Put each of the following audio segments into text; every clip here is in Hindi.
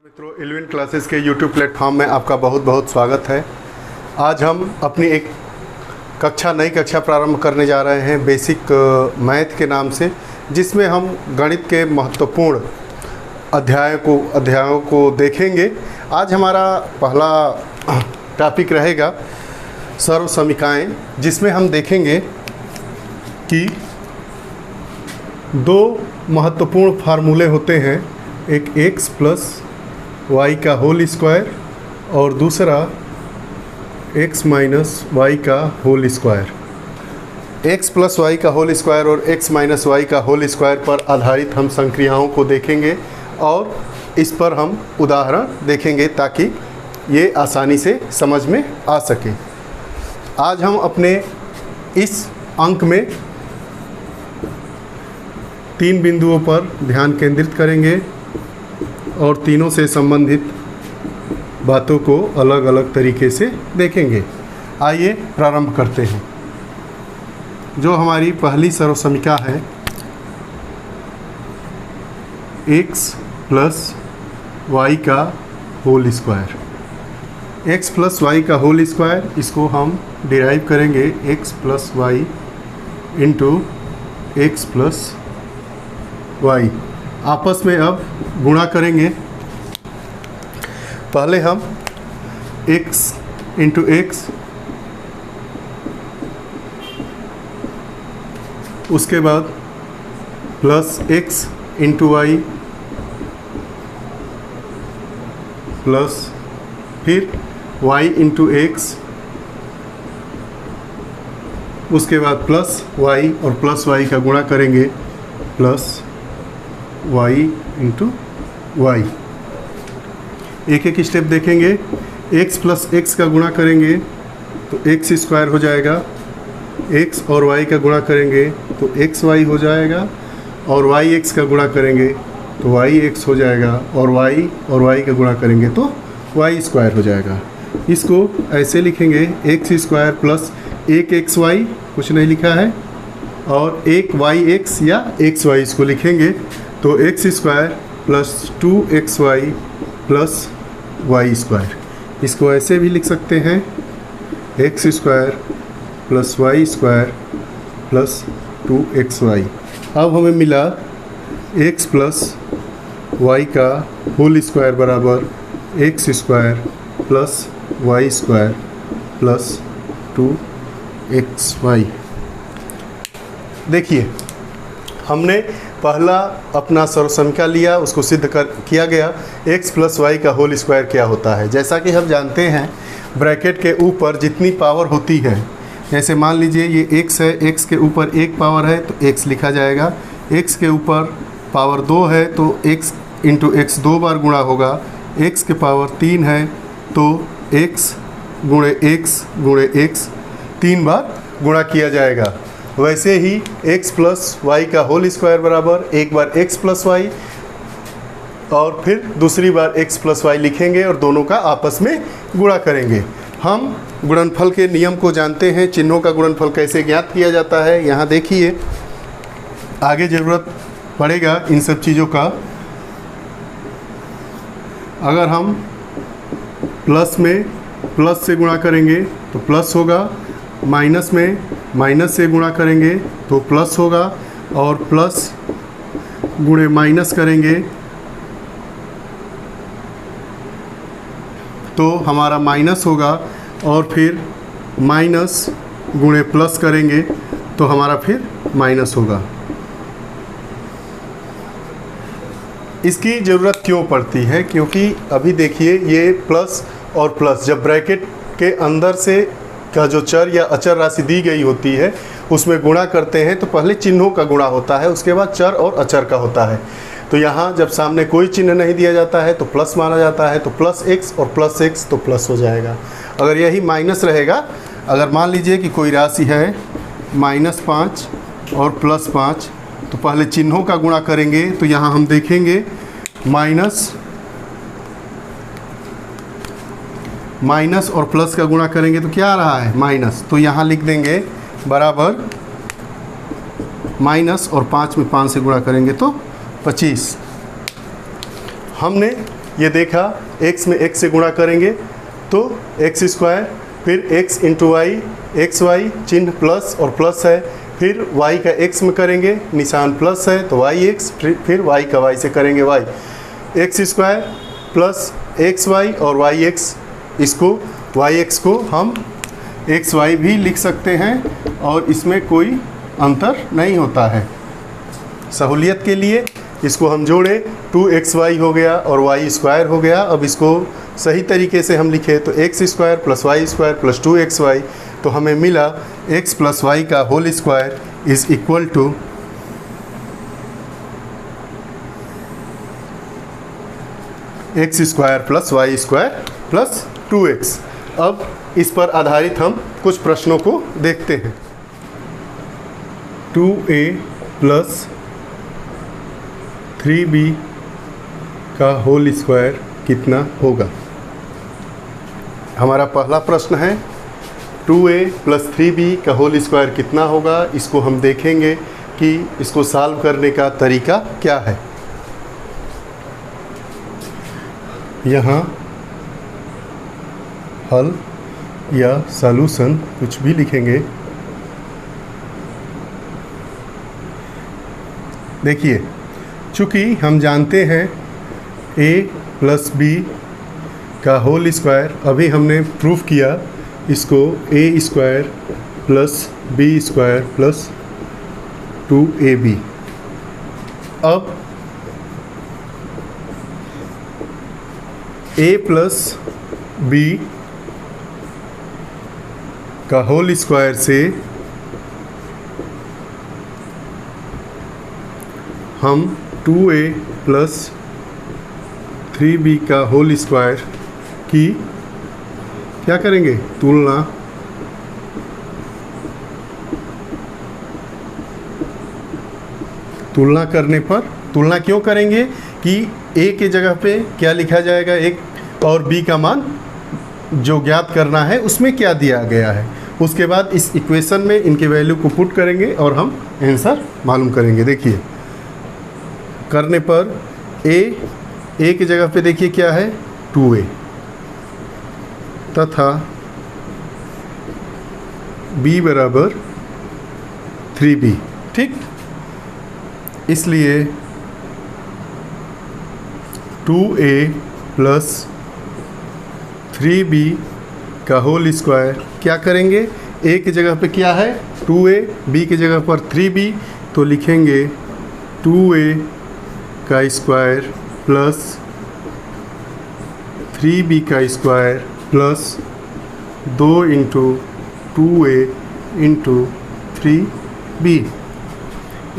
मित्रों, इलेवन क्लासेस के यूट्यूब प्लेटफॉर्म में आपका बहुत बहुत स्वागत है। आज हम अपनी एक नई कक्षा प्रारंभ करने जा रहे हैं बेसिक मैथ के नाम से, जिसमें हम गणित के महत्वपूर्ण अध्यायों को देखेंगे। आज हमारा पहला टॉपिक रहेगा सर्व समीकरणाएँ, जिसमें हम देखेंगे कि दो महत्वपूर्ण फार्मूले होते हैं, एक x प्लस वाई का होल स्क्वायर और दूसरा x माइनस वाई का whole square. x plus Y का होल स्क्वायर और x माइनस वाई का होल स्क्वायर पर आधारित हम संक्रियाओं को देखेंगे और इस पर हम उदाहरण देखेंगे ताकि ये आसानी से समझ में आ सके। आज हम अपने इस अंक में 3 बिंदुओं पर ध्यान केंद्रित करेंगे और तीनों से संबंधित बातों को अलग अलग तरीके से देखेंगे। आइए प्रारंभ करते हैं। जो हमारी पहली सर्व समीकरण है, x प्लस वाई का whole square. x plus Y का होल स्क्वायर, इसको हम डिराइव करेंगे x plus Y into X plus Y. आपस में अब गुणा करेंगे। पहले हम x इंटू एक्स, उसके बाद plus x into Y plus फिर y इंटू एक्स, उसके बाद प्लस y और प्लस y का गुणा करेंगे प्लस y इंटू वाई। एक एक स्टेप देखेंगे। x प्लस एक्स का गुणा करेंगे तो एक्स स्क्वायर हो जाएगा, x और y का गुणा करेंगे तो एक्स वाई हो जाएगा, और वाई एक्स का गुणा करेंगे तो वाई एक्स हो जाएगा, और y का गुणा करेंगे तो वाई स्क्वायर हो जाएगा। इसको ऐसे लिखेंगे एक्स स्क्वायर प्लस एक एक्स वाई, कुछ नहीं लिखा है, और एक वाई एक्स या एक्स वाई इसको लिखेंगे तो X square plus 2xy plus Y square. इसको ऐसे भी लिख सकते हैं X square plus Y square plus 2xy। अब हमें मिला x प्लस वाई का होल स्क्वायर बराबर X square plus Y square plus 2xy। देखिए, हमने पहला अपना सर्व समीकरण लिया, उसको सिद्ध किया गया x प्लस वाई का होल स्क्वायर क्या होता है। जैसा कि हम जानते हैं, ब्रैकेट के ऊपर जितनी पावर होती है, जैसे मान लीजिए ये x है, x के ऊपर एक पावर है तो x लिखा जाएगा, x के ऊपर पावर 2 है तो x इंटू एक्स 2 बार गुणा होगा, x के पावर 3 है तो x गुणे x 3 बार गुणा किया जाएगा। वैसे ही x प्लस वाई का होल स्क्वायर बराबर एक बार x प्लस वाई और फिर दूसरी बार x प्लस वाई लिखेंगे और दोनों का आपस में गुणा करेंगे। हम गुणनफल के नियम को जानते हैं, चिन्हों का गुणनफल कैसे ज्ञात किया जाता है। यहाँ देखिए, आगे ज़रूरत पड़ेगा इन सब चीज़ों का। अगर हम प्लस में प्लस से गुणा करेंगे तो प्लस होगा, माइनस में माइनस से गुणा करेंगे तो प्लस होगा, और प्लस गुणे माइनस करेंगे तो हमारा माइनस होगा, और फिर माइनस गुणे प्लस करेंगे तो हमारा फिर माइनस होगा। इसकी ज़रूरत क्यों पड़ती है? क्योंकि अभी देखिए, ये प्लस और प्लस जब ब्रैकेट के अंदर से का जो चर या अचर राशि दी गई होती है उसमें गुणा करते हैं तो पहले चिन्हों का गुणा होता है, उसके बाद चर और अचर का होता है। तो यहाँ जब सामने कोई चिन्ह नहीं दिया जाता है तो प्लस माना जाता है, तो प्लस एक्स और प्लस एक्स तो प्लस हो जाएगा। अगर यही माइनस रहेगा, अगर मान लीजिए कि कोई राशि है -5 और +5, तो पहले चिन्हों का गुणा करेंगे तो यहाँ हम देखेंगे माइनस और प्लस का गुणा करेंगे तो क्या आ रहा है? माइनस। तो यहाँ लिख देंगे बराबर माइनस, और 5 में 5 से गुणा करेंगे तो 25। हमने ये देखा x में x से गुणा करेंगे तो x स्क्वायर, फिर x into Y, X Y चिन्ह प्लस और प्लस है, फिर y का x में करेंगे निशान प्लस है तो yx, फिर y का y से करेंगे y, X square plus X Y और वाई एक्स, इसको वाई एक्स को हम एक्स वाई भी लिख सकते हैं और इसमें कोई अंतर नहीं होता है। सहूलियत के लिए इसको हम जोड़े 2xy हो गया और y स्क्वायर हो गया। अब इसको सही तरीके से हम लिखे तो X square plus Y square plus 2xy, तो हमें मिला x प्लस वाई का whole square is equal to X square plus Y square plus 2x। अब इस पर आधारित हम कुछ प्रश्नों को देखते हैं। 2a प्लस 3b का होल स्क्वायर कितना होगा। हमारा पहला प्रश्न है 2a प्लस 3b का होल स्क्वायर कितना होगा। इसको हम देखेंगे कि इसको सॉल्व करने का तरीका क्या है। यहाँ हल या सॉल्यूशन कुछ भी लिखेंगे। देखिए, चूँकि हम जानते हैं a प्लस b का होल स्क्वायर, अभी हमने प्रूफ किया इसको a square plus b square plus 2ab। अब a प्लस b का होल स्क्वायर से हम 2a प्लस 3b का होल स्क्वायर की क्या करेंगे, तुलना। तुलना करने पर, तुलना क्यों करेंगे कि a के जगह पे क्या लिखा जाएगा, एक और b का मान जो ज्ञात करना है उसमें क्या दिया गया है। उसके बाद इस इक्वेशन में इनके वैल्यू को पुट करेंगे और हम आंसर मालूम करेंगे। देखिए, करने पर a की जगह पे देखिए क्या है 2a तथा b बराबर 3b। ठीक, इसलिए 2a प्लस 3b का होल स्क्वायर क्या करेंगे, a की जगह पे क्या है 2a, b की जगह पर 3b, तो लिखेंगे 2a का स्क्वायर प्लस 3b का square plus 2 into 2a into 3b।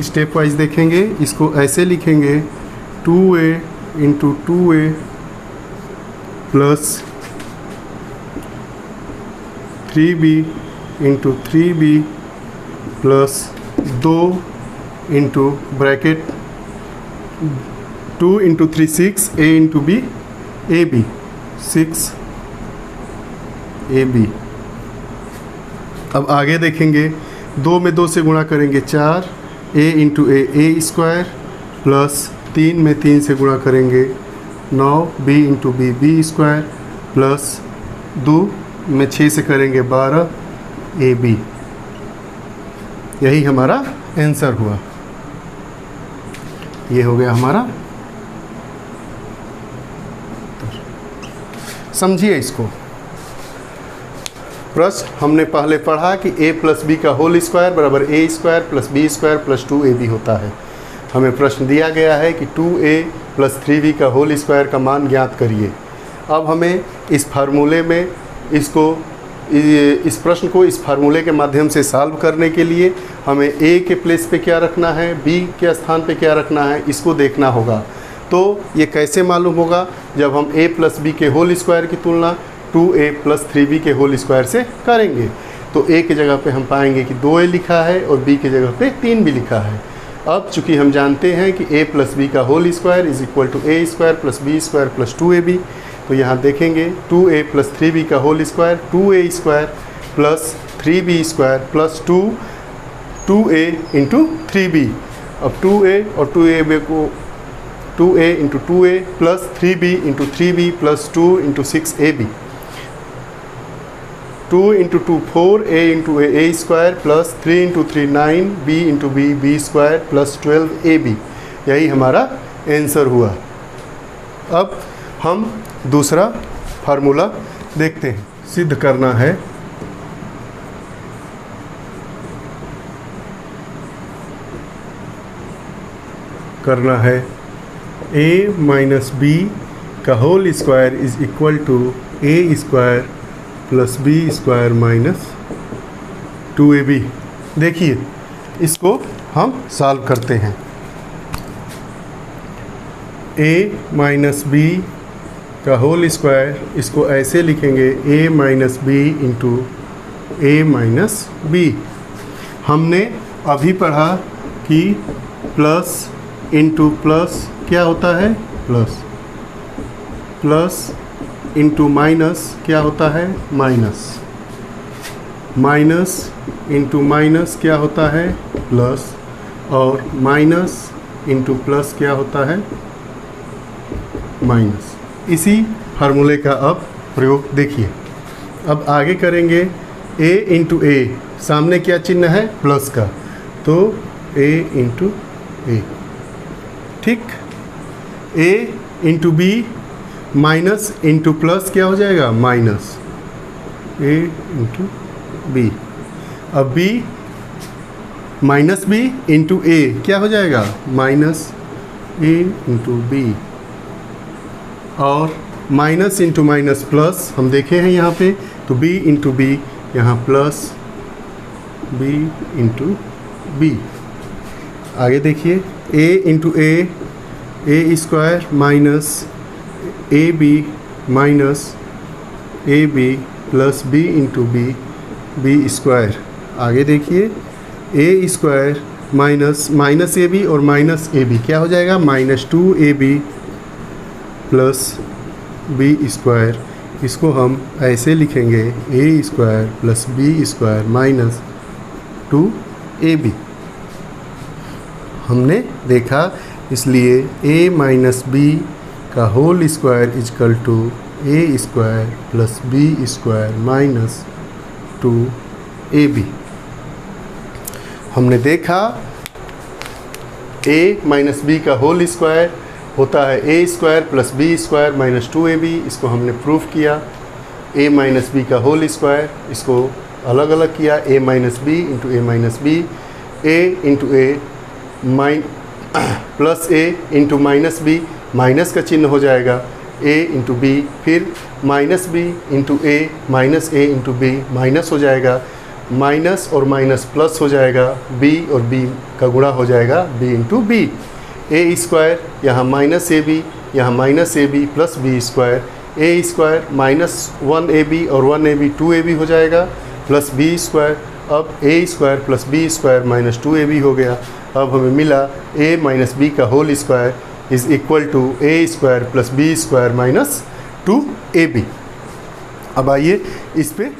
Step wise देखेंगे, इसको ऐसे लिखेंगे 2a into 2a plus 3b into 3b plus 2 into bracket 2 into 3 6, a into b ab 6 ab। अब आगे देखेंगे, 2 में 2 से गुणा करेंगे 4, a into a square plus 3 में 3 से गुणा करेंगे 9, b into b square plus 2 में 6 से करेंगे 12 ab। यही हमारा आंसर हुआ। ये हो गया हमारा। समझिए इसको। प्रश्न हमने पहले पढ़ा कि a प्लस बी का होल स्क्वायर बराबर a square plus B square plus 2ab होता है। हमें प्रश्न दिया गया है कि 2a प्लस 3b का होल स्क्वायर का मान ज्ञात करिए। अब हमें इस फार्मूले में इस प्रश्न को इस फार्मूले के माध्यम से सॉल्व करने के लिए हमें a के प्लेस पे क्या रखना है, b के स्थान पे क्या रखना है, इसको देखना होगा। तो ये कैसे मालूम होगा, जब हम a प्लस बी के होल स्क्वायर की तुलना 2a प्लस 3b के होल स्क्वायर से करेंगे। तो a की जगह पे हम पाएंगे कि 2a लिखा है और b की जगह पे 3b लिखा है। अब चूंकि हम जानते हैं कि a प्लस बी का whole square is equal to a square plus b square plus 2ab, तो यहाँ देखेंगे 2a प्लस 3b का whole square 2a square plus 3b square plus 2a into 3b। अब 2a और 2a into 2a plus 3b into 3b plus 2 into 6ab, 2 into 2 4, a into a square plus 3 into 3 9, b into b square plus 12ab। यही हमारा आंसर हुआ। अब हम दूसरा फार्मूला देखते हैं। सिद्ध करना है a माइनस b का whole square is equal to a square plus b square minus 2ab। देखिए इसको हम सॉल्व करते हैं। a माइनस b का होल स्क्वायर, इसको ऐसे लिखेंगे a minus b into a minus b। हमने अभी पढ़ा कि प्लस इंटू प्लस क्या होता है, प्लस, प्लस इंटू माइनस क्या होता है, माइनस, माइनस इंटू माइनस क्या होता है, प्लस, और माइनस इंटू प्लस क्या होता है, माइनस। इसी फार्मूले का अब प्रयोग देखिए। अब आगे करेंगे a इंटू a, सामने क्या चिन्ह है, प्लस का, तो a इंटू a, ठीक। a into b, minus into plus क्या हो जाएगा, माइनस, a इंटू b। अब b minus b into a क्या हो जाएगा, माइनस a इंटू b, और माइनस इंटू माइनस प्लस हम देखे हैं यहाँ पे, तो b इंटू b, यहाँ प्लस b इंटू b। आगे देखिए a into a square minus A B minus A B plus b into B square. आगे देखिए a square minus minus A B और माइनस ए बी क्या हो जाएगा, minus 2ab plus b square. इसको हम ऐसे लिखेंगे a square plus b square minus 2ab। हमने देखा, इसलिए a माइनस b का whole square is equal to a square plus b square minus 2ab। हमने देखा a माइनस b का होल स्क्वायर होता है a square plus b square minus 2ab। इसको हमने प्रूफ किया। a माइनस b का होल स्क्वायर, इसको अलग अलग किया, a minus b into a minus b, a into a plus a into minus b, minus का चिन्ह हो जाएगा a इंटू b, फिर minus b into a minus a into b, minus हो जाएगा, माइनस और माइनस प्लस हो जाएगा, b और b का गुणा हो जाएगा b into b। a square यहाँ माइनस ए बी, यहाँ minus A B plus B square, a square minus 1ab और 1ab 2ab हो जाएगा प्लस b स्क्वायर। अब a square plus b square minus 2ab हो गया। अब हमें मिला a माइनस b का whole square is equal to a square plus b square minus 2ab। अब आइए इस पे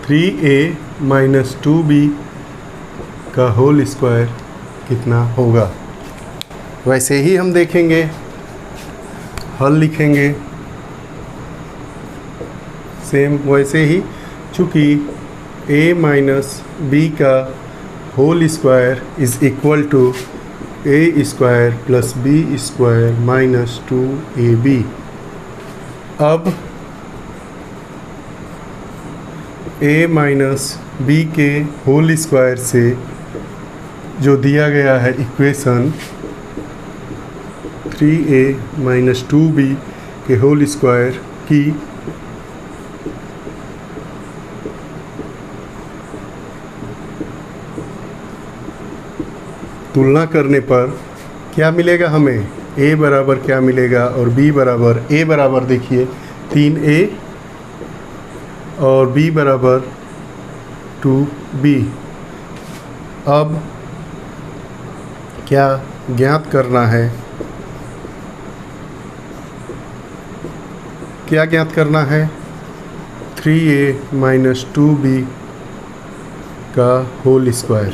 (3a माइनस 2b का होल स्क्वायर कितना होगा। वैसे ही हम देखेंगे, हल लिखेंगे सेम वैसे ही, चूँकि a माइनस b का whole square is equal to a square plus b square minus 2ab। अब a माइनस b के होल स्क्वायर से जो दिया गया है इक्वेशन 3a माइनस 2b के होल स्क्वायर की तुलना करने पर क्या मिलेगा हमें, a बराबर क्या मिलेगा और b बराबर, a बराबर देखिए 3a और b बराबर 2b। अब क्या ज्ञात करना है, क्या ज्ञात करना है, 3a माइनस 2b का होल स्क्वायर।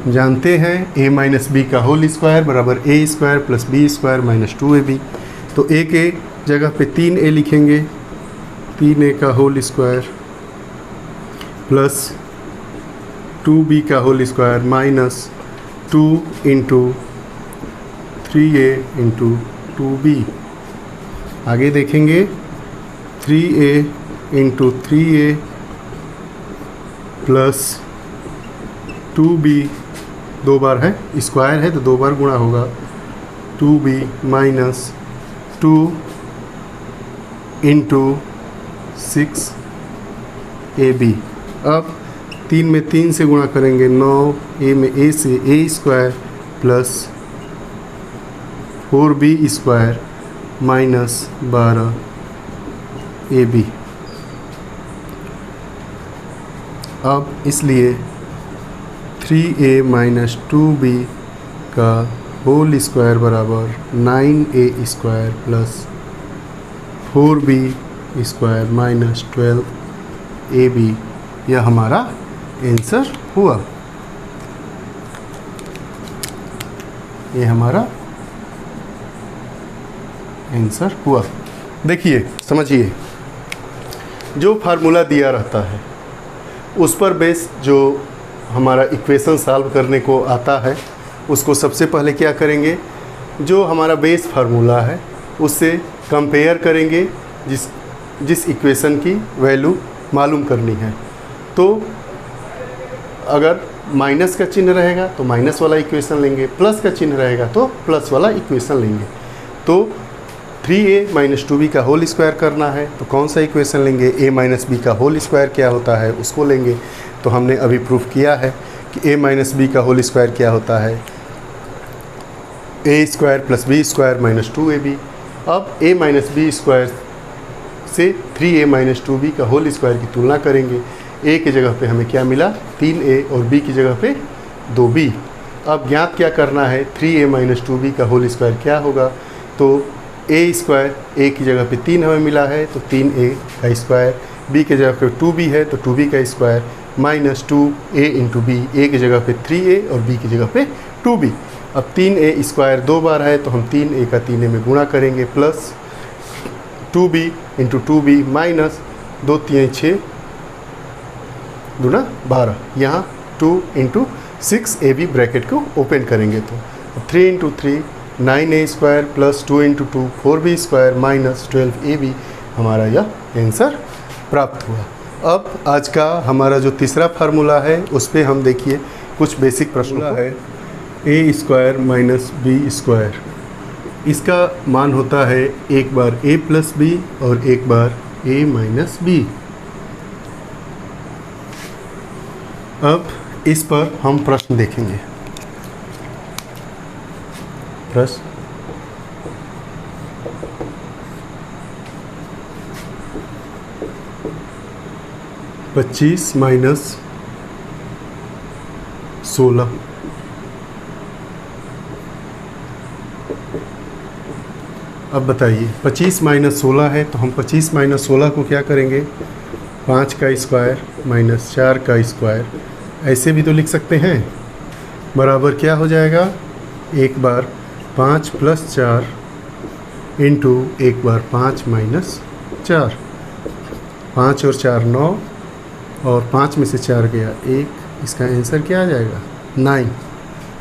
जानते हैं a माइनस बी का होल स्क्वायर बराबर A square plus B square minus 2ab। तो a के जगह पे 3a लिखेंगे, 3a का होल स्क्वायर प्लस 2b का whole square minus 2 into 3a into 2b। आगे देखेंगे 3a into 3a plus 2b, 2 बार है स्क्वायर है तो 2 बार गुणा होगा, 2b माइनस 2 इंटू 6ab। अब 3 में 3 से गुणा करेंगे 9, a में a से a square plus 4b square minus 12ab। अब इसलिए 3a माइनस 2b का होल स्क्वायर बराबर 9a square plus 4b square minus 12ab। यह हमारा आंसर हुआ। ये हमारा आंसर हुआ। देखिए समझिए, जो फार्मूला दिया रहता है उस पर बेस जो हमारा इक्वेशन सॉल्व करने को आता है उसको सबसे पहले क्या करेंगे, जो हमारा बेस फार्मूला है उससे कंपेयर करेंगे, जिस इक्वेशन की वैल्यू मालूम करनी है। तो अगर माइनस का चिन्ह रहेगा तो माइनस वाला इक्वेशन लेंगे, प्लस का चिन्ह रहेगा तो प्लस वाला इक्वेशन लेंगे। तो 3a माइनस 2b का होल स्क्वायर करना है तो कौन सा इक्वेशन लेंगे, a माइनस बी का होल स्क्वायर क्या होता है उसको लेंगे। तो हमने अभी प्रूफ किया है कि a माइनस बी का होल स्क्वायर क्या होता है, a square plus B square minus 2ab। अब a माइनस बी स्क्वायर से 3a माइनस 2b का होल स्क्वायर की तुलना करेंगे। a की जगह पे हमें क्या मिला, 3a और b की जगह पे 2b। अब ज्ञात क्या करना है, 3a माइनस 2b का होल स्क्वायर क्या होगा। तो a स्क्वायर a की जगह पे 3 हमें मिला है तो 3a का स्क्वायर, b की जगह पे 2b है तो 2b का square minus 2a into b, a की जगह पे 3a और b की जगह पे 2b। अब 3a स्क्वायर 2 बार है तो हम 3a का 3a में गुणा करेंगे plus 2b into 2b minus 2 3 6 गुना 12, यहाँ 2 इंटू 6ab ब्रैकेट को ओपन करेंगे तो 3 into 3 9a square plus 2 into 2 4b square minus 12ab हमारा यह आंसर प्राप्त हुआ। अब आज का हमारा जो तीसरा फार्मूला है उस पर हम देखिए कुछ बेसिक प्रश्न है। a square minus B square, इसका मान होता है एक बार a प्लस बी और एक बार a माइनस बी। अब इस पर हम प्रश्न देखेंगे। प्रश्न पच्चीस माइनस 16। अब बताइए 25 माइनस 16 है तो हम 25 माइनस 16 को क्या करेंगे, 5 का स्क्वायर माइनस 4 का स्क्वायर, ऐसे भी तो लिख सकते हैं। बराबर क्या हो जाएगा, एक बार 5 प्लस 4 इंटू एक बार 5 माइनस 4, 5 और 4 9 और 5 में से 4 गया 1, इसका आंसर क्या आ जाएगा 9।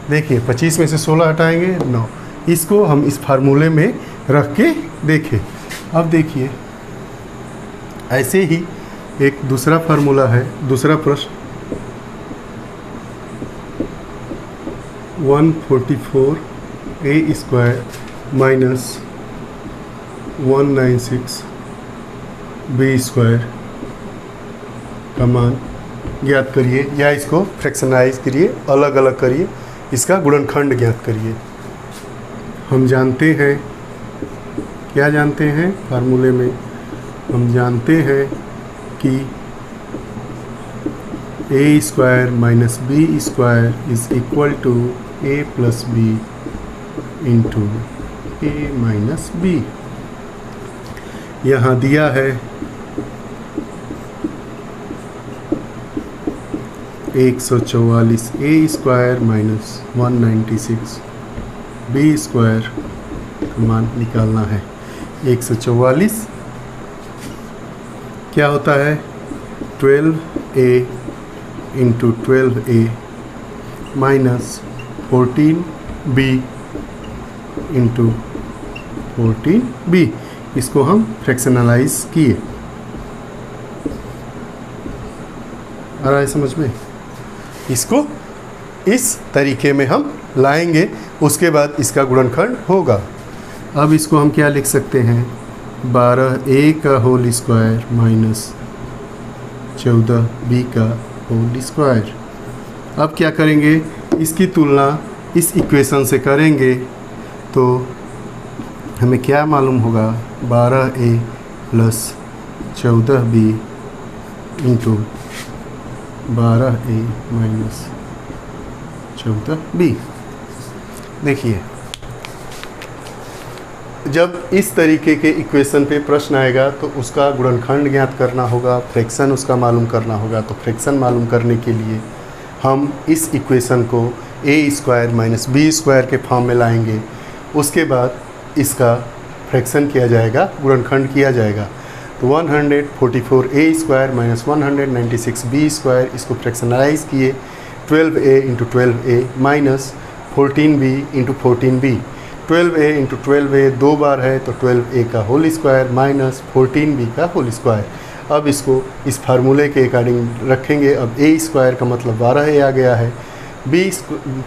देखिए 25 में से 16 हटाएंगे 9, इसको हम इस फार्मूले में रख के देखें। अब देखिए ऐसे ही एक दूसरा फार्मूला है, दूसरा प्रश्न 144a square minus 196 B square का मान ज्ञात करिए, या इसको फ्रैक्शनाइज करिए, अलग अलग करिए, इसका गुणनखंड ज्ञात करिए। हम जानते हैं, क्या जानते हैं फार्मूले में, हम जानते हैं कि a square minus B square is equal to a plus B into a minus B. यहाँ दिया है 144 A square minus 196 B square का मान निकालना है। 144 क्या होता है 12a into 12a minus 14b into 14b। इसको हम फ्रैक्शनलाइज किए। आ रहा है समझ में? इसको इस तरीके में हम लाएंगे, उसके बाद इसका गुणनखंड होगा। अब इसको हम क्या लिख सकते हैं 12a का होल स्क्वायर माइनस 14b का होल स्क्वायर। अब क्या करेंगे, इसकी तुलना इस इक्वेशन से करेंगे तो हमें क्या मालूम होगा 12a plus 14b into 12a minus 14b। देखिए जब इस तरीके के इक्वेशन पे प्रश्न आएगा तो उसका गुणनखंड ज्ञात करना होगा, फ्रैक्शन उसका मालूम करना होगा। तो फ्रैक्शन मालूम करने के लिए हम इस इक्वेशन को a square minus B square के फॉर्म में लाएंगे। उसके बाद इसका फ्रैक्शन किया जाएगा, गुणनखंड किया जाएगा। तो 144a square minus 196b square, इसको फ्रैक्शनलाइज किए 12a into 12a minus 14b into 14b। 12a into 12a दो बार है तो 12a का होल स्क्वायर माइनस 14b का होल स्क्वायर। अब इसको इस फार्मूले के अकॉर्डिंग रखेंगे। अब a स्क्वायर का मतलब 12a आ गया है, b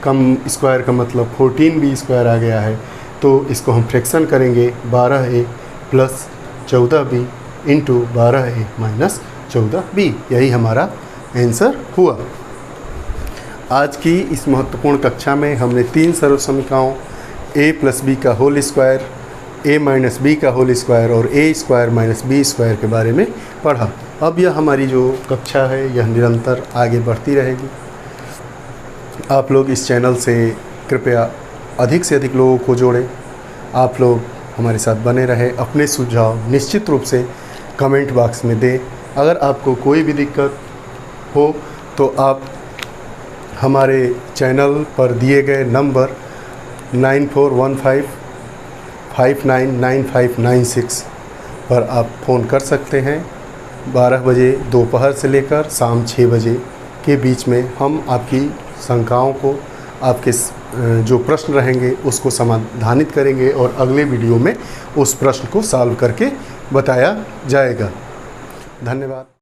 कम स्क्वायर का मतलब 14b स्क्वायर आ गया है। तो इसको हम फ्रैक्शन करेंगे 12a plus 14b into 12a minus 14b। यही हमारा आंसर हुआ। आज की इस महत्वपूर्ण कक्षा में हमने 3 सरल समीकरणों a प्लस बी का whole square, a minus B का होल स्क्वायर और a square minus B square के बारे में पढ़ा। अब यह हमारी जो कक्षा है यह निरंतर आगे बढ़ती रहेगी। आप लोग इस चैनल से कृपया अधिक से अधिक लोगों को जोड़ें। आप लोग हमारे साथ बने रहें। अपने सुझाव निश्चित रूप से कमेंट बॉक्स में दें। अगर आपको कोई भी दिक्कत हो तो आप हमारे चैनल पर दिए गए नंबर 9415599596 पर आप फ़ोन कर सकते हैं। 12 बजे दोपहर से लेकर शाम 6 बजे के बीच में हम आपकी शंकाओं को, आपके जो प्रश्न रहेंगे उसको समाधानित करेंगे और अगले वीडियो में उस प्रश्न को सॉल्व करके बताया जाएगा। धन्यवाद।